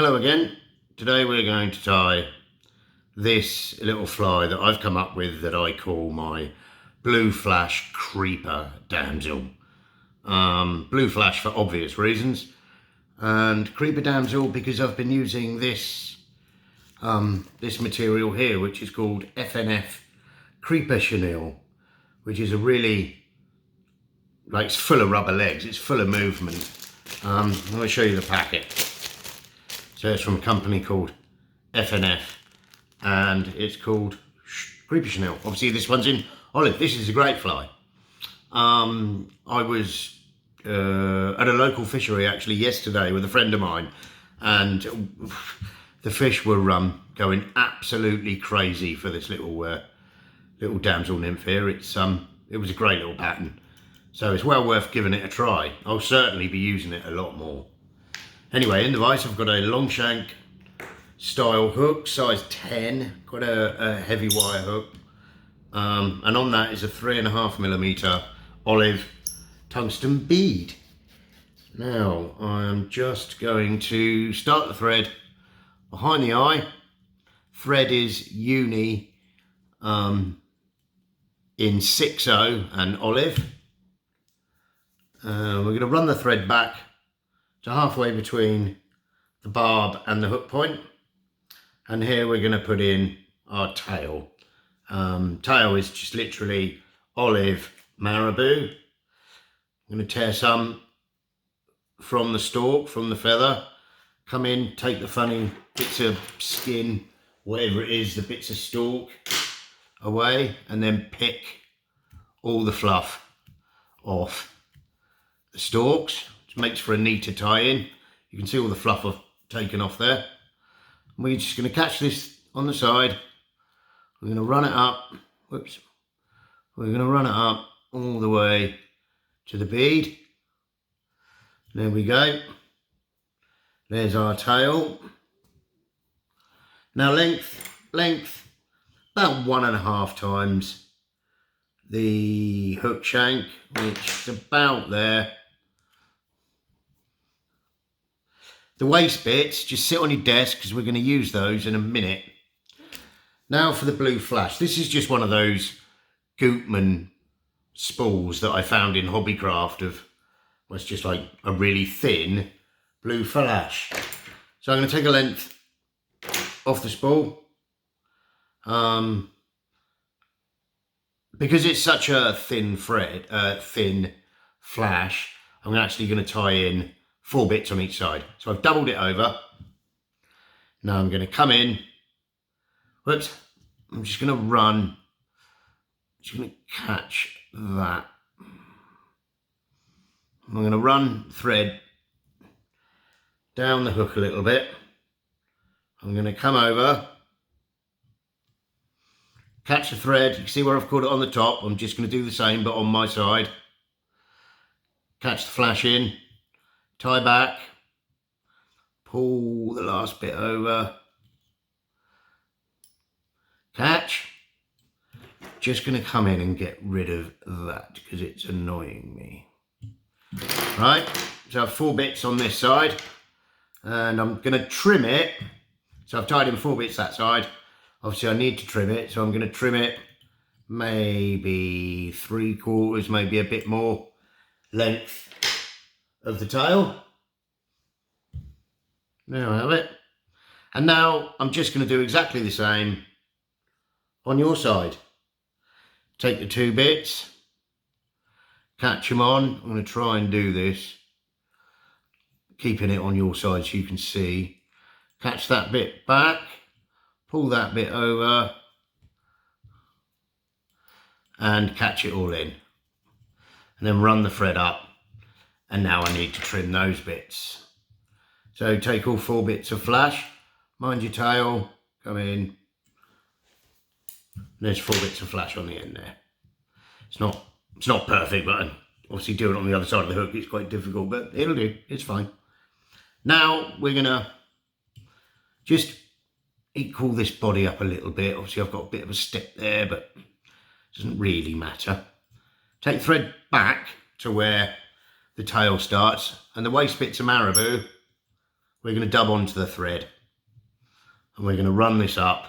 Hello again. Today we're going to tie this little fly that I've come up with that I call my Blue Flash Creeper Damsel. Blue Flash for obvious reasons, and Creeper Damsel because I've been using this this material here, which is called FNF Creeper Chenille, which is a really, like, it's full of rubber legs, it's full of movement. I'm going to show you the packet. So it's from a company called FNF, and it's called Creeper Chenille. Obviously this one's in olive. This is a great fly. I was at a local fishery actually yesterday with a friend of mine, and the fish were going absolutely crazy for this little damsel nymph here. It was a great little pattern, so it's well worth giving it a try. I'll certainly be using it a lot more. Anyway, in the vise I've got a long shank style hook, size 10, quite a heavy wire hook, and on that is a 3.5mm olive tungsten bead. Now I'm just going to start the thread behind the eye. Thread is uni in 6/0 and olive. We're going to run the thread back to halfway between the barb and the hook point, and here we're going to put in our tail. Tail is just literally olive marabou. I'm going to tear some from the stalk, from the feather, come in, take the funny bits of skin, whatever it is, the bits of stalk away, and then pick all the fluff off the stalks. It makes for a neater tie-in. You can see all the fluff I've taken off there. And we're just going to catch this on the side. We're going to run it up. Whoops. We're going to run it up all the way to the bead. There we go. There's our tail. Now length, about 1.5 times the hook shank, which is about there. The waist bits, just sit on your desk because we're going to use those in a minute. Now for the blue flash. This is just one of those Gootman spools that I found in Hobbycraft of, well, it's just like a really thin blue flash. So I'm going to take a length off the spool. Because it's such a thin thread, thin flash, I'm actually going to tie in 4 bits on each side. So I've doubled it over. Now I'm going to come in. Whoops. I'm just going to run. Just going to catch that. I'm going to run thread down the hook a little bit. I'm going to come over. Catch the thread. You can see where I've caught it on the top. I'm just going to do the same, but on my side. Catch the flash in. Tie back, pull the last bit over, catch. Just going to come in and get rid of that because it's annoying me. Right, so I have 4 bits on this side, and I'm going to trim it. So I've tied in 4 bits that side. Obviously I need to trim it, so I'm going to trim it maybe 3/4, maybe a bit more length of the tail. There I have it. And now I'm just going to do exactly the same on your side. Take the 2 bits, catch them on. I'm going to try and do this, keeping it on your side so you can see. Catch that bit back, pull that bit over, and catch it all in. And then run the thread up. And now I need to trim those bits. So take all 4 bits of flash, mind your tail, come in. There's 4 bits of flash on the end there. It's not perfect, but obviously doing it on the other side of the hook is quite difficult, but it'll do, it's fine. Now we're gonna just equal this body up a little bit. Obviously I've got a bit of a step there, but it doesn't really matter. Take thread back to where the tail starts, and the waist bit's a marabou. we're going to dub onto the thread. And we're going to run this up.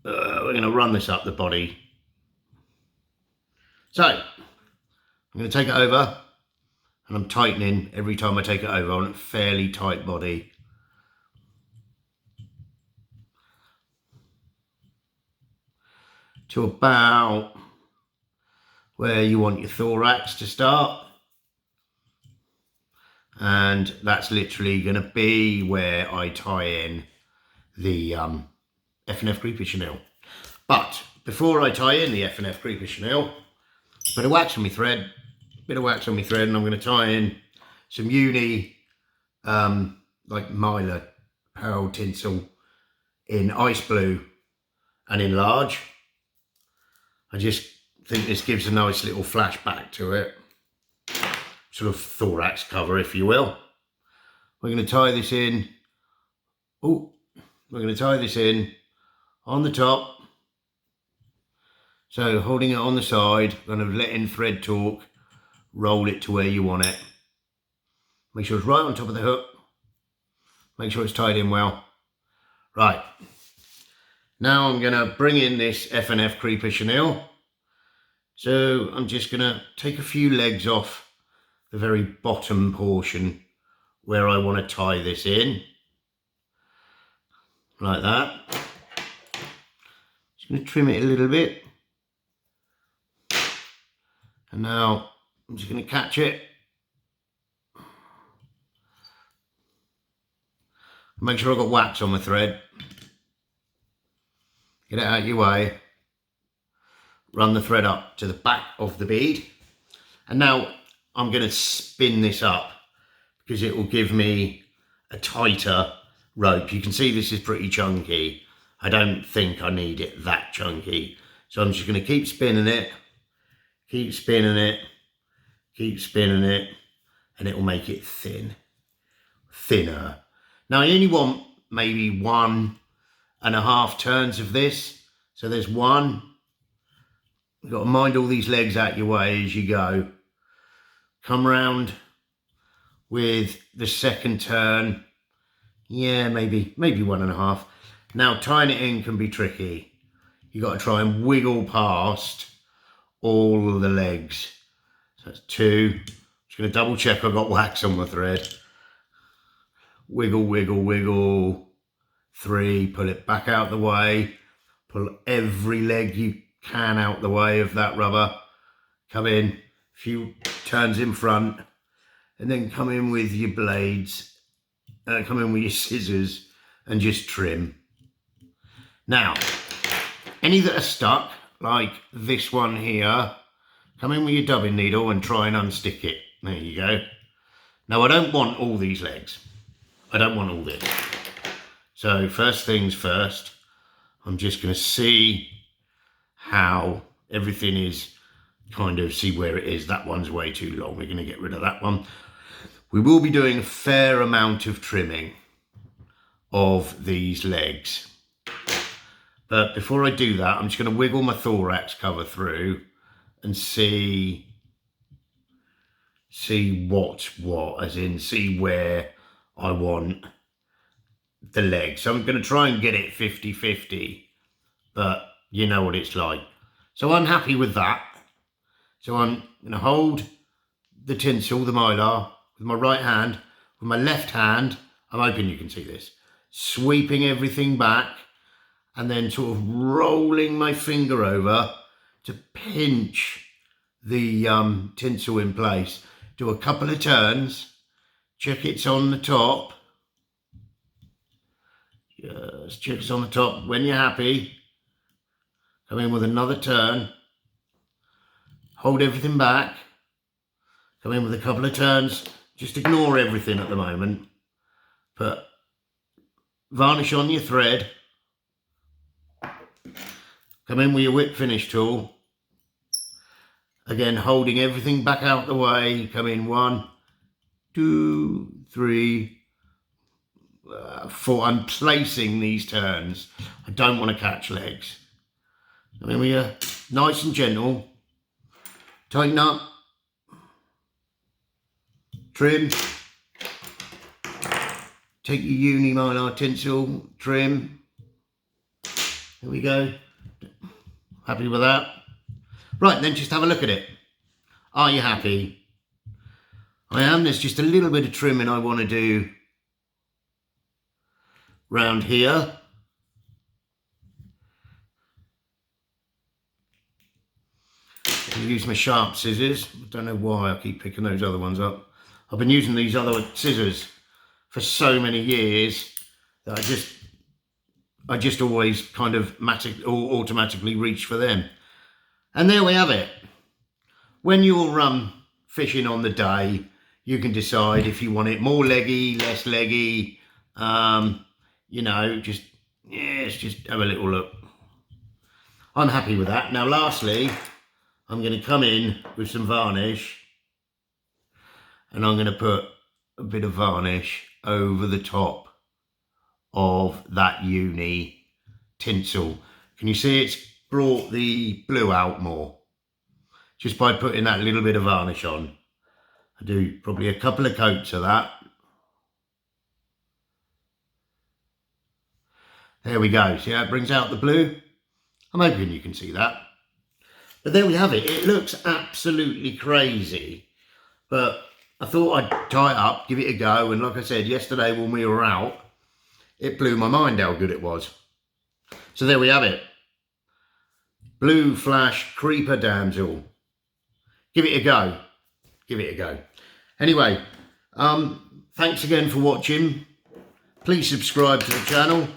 We're going to run this up the body. So, I'm going to take it over. And I'm tightening every time I take it over on a fairly tight body. To about where you want your thorax to start. And that's literally going to be where I tie in the F&F Creeper chenille. But before I tie in the F&F Creeper chenille, bit of wax on my thread, and I'm going to tie in some uni, like Mylar pearl tinsel in ice blue and in large. I just think this gives a nice little flashback to it. Sort of thorax cover, if you will. We're going to tie this in. We're going to tie this in on the top. So holding it on the side, kind of letting thread talk, roll it to where you want it. Make sure it's right on top of the hook. Make sure it's tied in well. Right. Now I'm going to bring in this F&F Creeper chenille. So I'm just going to take a few legs off the very bottom portion where I want to tie this in. Like that. Just going to trim it a little bit. And now I'm just going to catch it. Make sure I've got wax on my thread. Get it out of your way. Run the thread up to the back of the bead. And now I'm going to spin this up because it will give me a tighter rope. You can see this is pretty chunky. I don't think I need it that chunky. So I'm just going to keep spinning it, keep spinning it, keep spinning it, and it will make it thinner. Now I only want maybe 1.5 turns of this. So there's one. You've got to mind all these legs out your way as you go. Come round with the second turn. Yeah, maybe 1.5. Now tying it in can be tricky. You've got to try and wiggle past all of the legs. So that's 2. Just going to double check I've got wax on my thread. Wiggle, wiggle, wiggle. 3, pull it back out the way. Pull every leg you can out the way of that rubber. Come in, a few turns in front, and then come in with your blades, come in with your scissors and just trim. Now, any that are stuck, like this one here, come in with your dubbing needle and try and unstick it. There you go. Now I don't want all these legs. I don't want all this. So first things first, I'm just going to see how everything is, kind of see where it is. That one's way too long. We're going to get rid of that one. We will be doing a fair amount of trimming of these legs. But before I do that, I'm just going to wiggle my thorax cover through and see what's what, as in see where I want the leg. So I'm going to try and get it 50-50, but you know what it's like. So I'm happy with that. So I'm going to hold the tinsel, the Mylar, with my right hand. With my left hand, I'm hoping you can see this, sweeping everything back and then sort of rolling my finger over to pinch the tinsel in place. Do a couple of turns, check it's on the top. Just check it's on the top. When you're happy, come in with another turn. Hold everything back. Come in with a couple of turns. Just ignore everything at the moment. Put varnish on your thread. Come in with your whip finish tool. Again, holding everything back out the way. Come in 1, 2, 3, 4. I'm placing these turns. I don't want to catch legs. Come in with your nice and gentle. Tighten up. Trim. take your uni mylar tinsel trim. Here we go. Happy with that? Right, then just have a look at it. Are you happy? I am. There's just a little bit of trimming I want to do round here. I'll use my sharp scissors. I don't know why I keep picking those other ones up. I've been using these other scissors for so many years that I just always kind of automatically reach for them. And there we have it. When you're fishing on the day, you can decide if you want it more leggy, less leggy. You know, just have a little look. I'm happy with that. Now, lastly, I'm going to come in with some varnish, and I'm going to put a bit of varnish over the top of that uni tinsel. Can you see it's brought the blue out more? Just by putting that little bit of varnish on. I do probably a couple of coats of that. There we go. See how it brings out the blue? I'm hoping you can see that. But there we have it. It looks absolutely crazy. But I thought I'd tie it up, give it a go. And like I said, yesterday when we were out, it blew my mind how good it was. So there we have it. Blue Flash Creeper Damsel. Give it a go. Give it a go. Anyway, thanks again for watching. Please subscribe to the channel.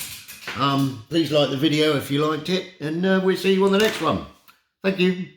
Please like the video if you liked it. And we'll see you on the next one. Thank you.